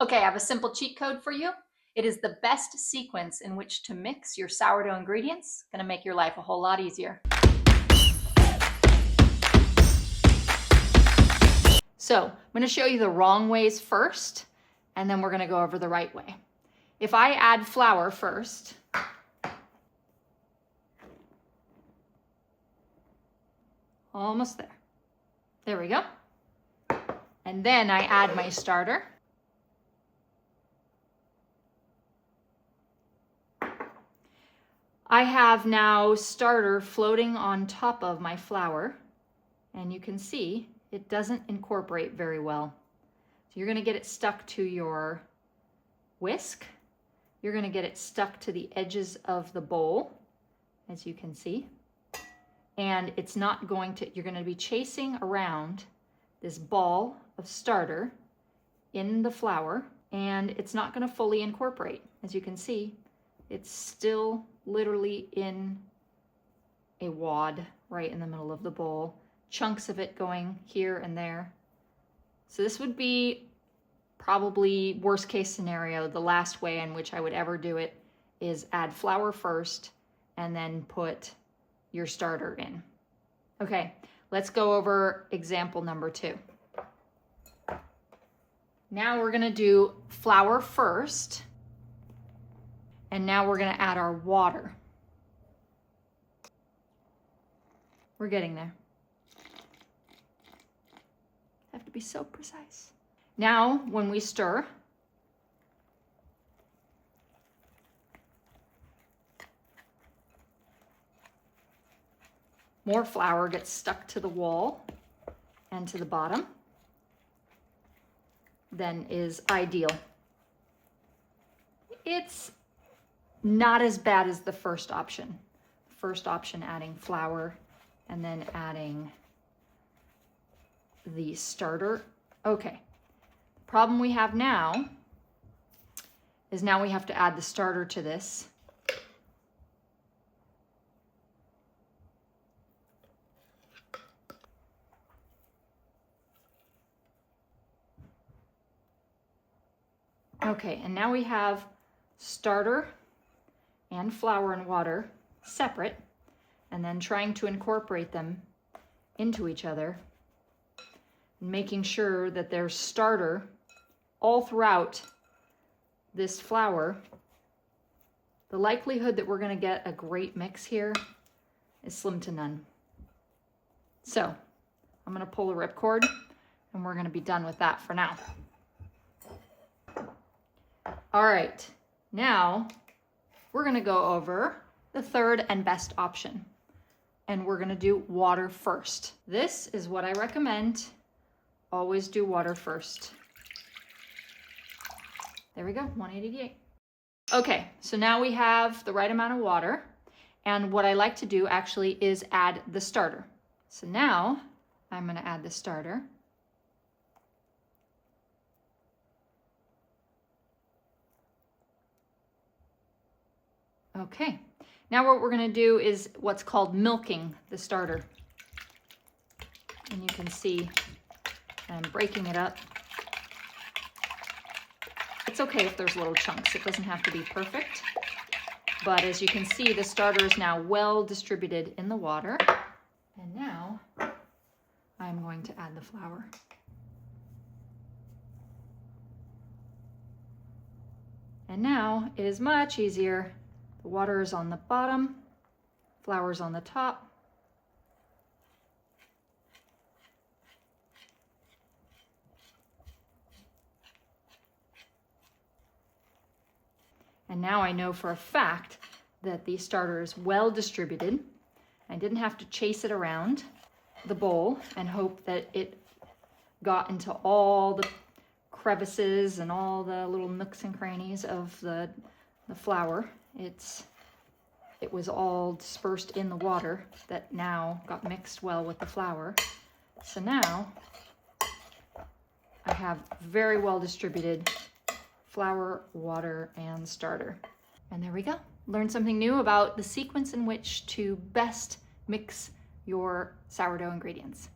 Okay, I have a simple cheat code for you. It is the best sequence in which to mix your sourdough ingredients. Gonna make your life a whole lot easier. So I'm gonna show you the wrong ways first, and then we're gonna go over the right way. If I add flour first, almost there. There we go. And then I add my starter. I have now starter floating on top of my flour, and you can see it doesn't incorporate very well. So you're gonna get it stuck to your whisk. You're gonna get it stuck to the edges of the bowl, as you can see. And it's not going to, you're gonna be chasing around this ball of starter in the flour, and it's not gonna fully incorporate. As you can see, it's still literally in a wad right in the middle of the bowl, chunks of it going here and there. So this would be probably worst case scenario. The last way in which I would ever do it is add flour first and then put your starter in. Okay, let's go over example number 2. Now we're gonna do flour first, and now we're gonna add our water. We're getting there. Have to be so precise. Now, when we stir, more flour gets stuck to the wall and to the bottom than is ideal. It's not as bad as the first option. First option, adding flour and then adding the starter. Okay, the problem we have now is now we have to add the starter to this. Okay, and now we have starter and flour and water separate, and then trying to incorporate them into each other, making sure that there's starter all throughout this flour. The likelihood that we're going to get a great mix here is slim to none. So I'm going to pull the ripcord, and we're going to be done with that for now. All right, now we're gonna go over the third and best option, and we're gonna do water first. This is what I recommend. Always do water first. There we go, 188. Okay, so now we have the right amount of water, and what I like to do actually is add the starter. So now I'm gonna add the starter. Okay, now what we're gonna do is what's called milking the starter. And you can see I'm breaking it up. It's okay if there's little chunks, it doesn't have to be perfect. But as you can see, the starter is now well distributed in the water. And now I'm going to add the flour. And now it is much easier. The water is on the bottom, flour's on the top. And now I know for a fact that the starter is well distributed. I didn't have to chase it around the bowl and hope that it got into all the crevices and all the little nooks and crannies of the flour. It was all dispersed in the water that now got mixed well with the flour. So now I have very well distributed flour, water, and starter. And there we go. Learned something new about the sequence in which to best mix your sourdough ingredients.